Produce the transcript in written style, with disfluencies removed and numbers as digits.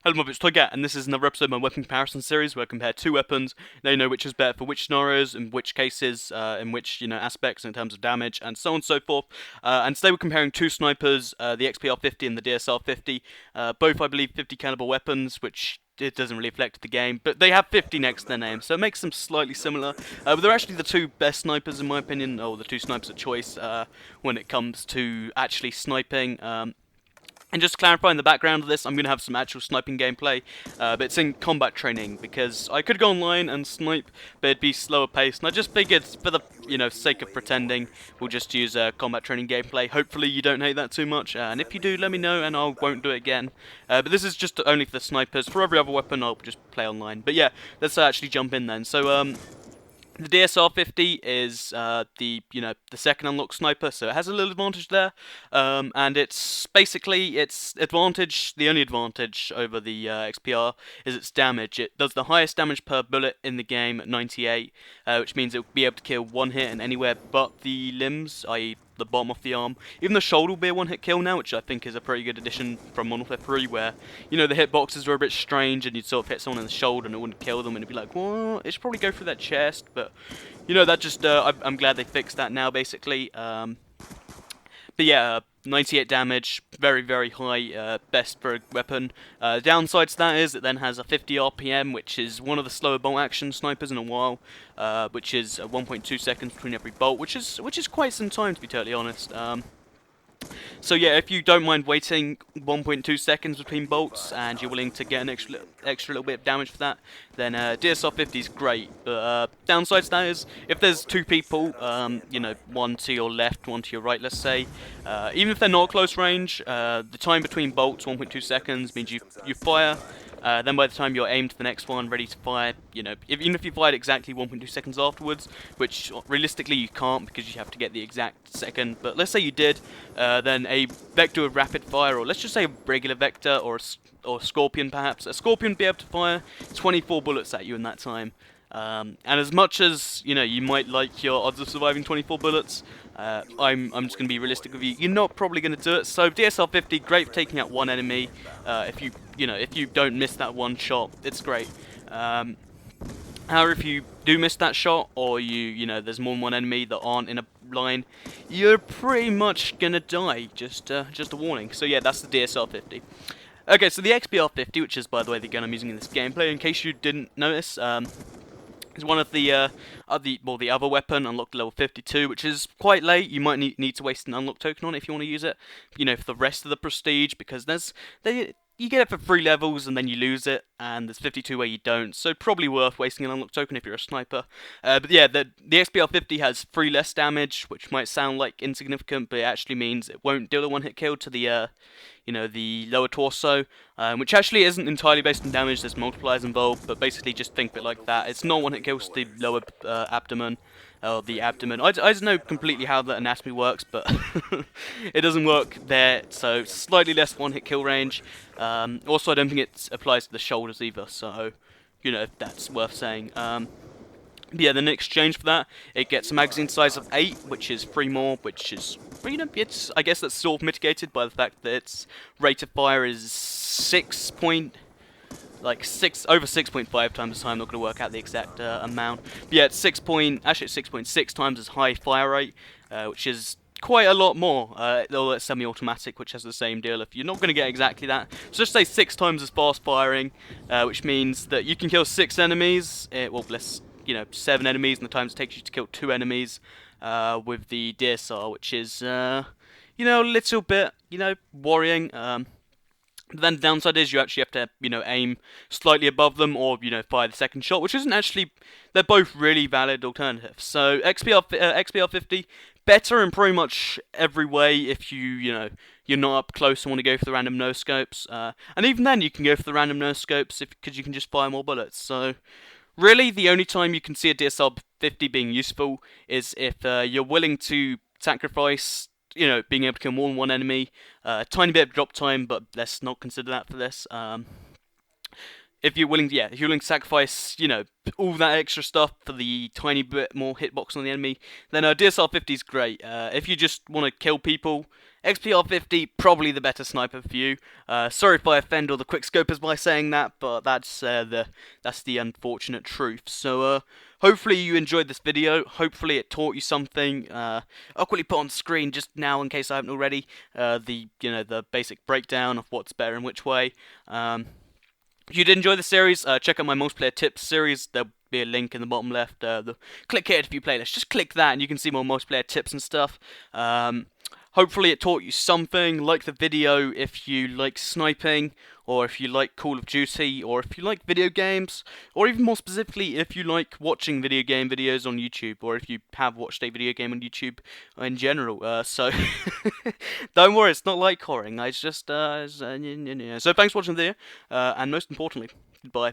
Hello Mob, it's Toygat, and this is another episode of my weapon comparison series where I compare two weapons. Now you know which is better for which scenarios, in which cases, in which aspects in terms of damage, and so on and so forth. And today we're comparing two snipers, the XPR50 and the DSR50. Both, I believe, 50 caliber weapons, which it doesn't really affect the game, but they have 50 next to their name, so it makes them slightly similar. But they're actually the two best snipers in my opinion, or the two snipers of choice when it comes to actually sniping. And just to clarify in the background of this, I'm going to have some actual sniping gameplay, but it's in combat training, because I could go online and snipe, but it'd be slower paced, and I just figured, for the sake of pretending, we'll just use combat training gameplay. Hopefully you don't hate that too much, and if you do, let me know, and I won't do it again. But this is just only for the snipers. For every other weapon, I'll just play online. But yeah, let's actually jump in then. So, the DSR50 is the second unlock sniper, so it has a little advantage there, and it's basically its advantage. The only advantage over the XPR is its damage. It does the highest damage per bullet in the game at 98, which means it will be able to kill one hit and anywhere but the limbs, i.e. the bottom of the arm. Even the shoulder will be a one-hit kill now, which I think is a pretty good addition from Modern Warfare 3, where, the hitboxes were a bit strange, and you'd sort of hit someone in the shoulder and it wouldn't kill them, and it'd be like, well, it should probably go through that chest, but, that just, I'm glad they fixed that now, basically. But yeah, 98 damage, very, very high, best for a weapon. Downside to that is it then has a 50 RPM, which is one of the slower bolt action snipers in a while, which is 1.2 seconds between every bolt, which is quite some time, to be totally honest. So yeah, if you don't mind waiting 1.2 seconds between bolts and you're willing to get an extra little bit of damage for that, then DSR50 is great. But downside to that is, if there's two people, one to your left, one to your right, let's say, even if they're not close range, the time between bolts, 1.2 seconds, means you fire. Then by the time you're aimed to the next one, ready to fire, even if you fired exactly 1.2 seconds afterwards, which realistically you can't because you have to get the exact second, but let's say you did, then a vector of rapid fire, or let's just say a regular vector, or scorpion perhaps, a scorpion would be able to fire 24 bullets at you in that time. And as much as you might like your odds of surviving 24 bullets, I'm just going to be realistic with you. You're not probably going to do it. So DSR50, great for taking out one enemy. If you don't miss that one shot, it's great. However, if you do miss that shot, or there's more than one enemy that aren't in a line, you're pretty much gonna die. Just a warning. So yeah, that's the DSR50. Okay, so the XPR50, which is by the way the gun I'm using in this gameplay, in case you didn't notice, is one of the other weapon unlocked level 52, which is quite late. You might need to waste an unlock token on it if you want to use it, for the rest of the prestige, because you get it for 3 levels and then you lose it, and there's 52 where you don't, so probably worth wasting an unlock token if you're a sniper. But yeah, the XPR50 has 3 less damage, which might sound like insignificant, but it actually means it won't deal a one-hit kill to the the lower torso, which actually isn't entirely based on damage. There's multipliers involved, but basically just think of it like that. It's not one-hit kills to the lower abdomen, or the abdomen. I don't know completely how the anatomy works, but it doesn't work there, so slightly less one-hit kill range. Also, I don't think it applies to the shoulders either, so, that's worth saying. Yeah, then in exchange for that, it gets a magazine size of 8, which is 3 more, which is, I guess that's sort of mitigated by the fact that its rate of fire is over 6.5 times the time. I'm not going to work out the exact amount. But yeah, it's 6.6 times as high fire rate, which is quite a lot more, although it's semi-automatic, which has the same deal. If you're not going to get exactly that, so just say 6 times as fast firing, which means that you can kill 6 enemies, 7 enemies in the time it takes you to kill 2 enemies, with the DSR, which is, a little bit, worrying. But then the downside is you actually have to, aim slightly above them, or, fire the second shot, which isn't actually, they're both really valid alternatives. So XPR50, better in pretty much every way if you're not up close and want to go for the random no-scopes. And even then you can go for the random no-scopes because you can just fire more bullets. So really, the only time you can see a DSR50 being useful is if you're willing to sacrifice, being able to kill more than one enemy, a tiny bit of drop time, but let's not consider that for this. If you're willing to sacrifice, all that extra stuff for the tiny bit more hitbox on the enemy, then DSR50 is great. If you just want to kill people XPR50, probably the better sniper for you. Sorry if I offend all the quickscopers by saying that, but that's the unfortunate truth. So hopefully you enjoyed this video. Hopefully it taught you something. I'll quickly put on screen just now, in case I haven't already, the basic breakdown of what's better in which way. If you did enjoy the series, check out my multiplayer tips series. There'll be a link in the bottom left. Click here to view playlist. Just click that and you can see more multiplayer tips and stuff. Hopefully it taught you something. Like the video if you like sniping, or if you like Call of Duty, or if you like video games, or even more specifically if you like watching video game videos on YouTube, or if you have watched a video game on YouTube in general. So don't worry, it's not like whoring. It's just so thanks for watching the video, and most importantly, goodbye.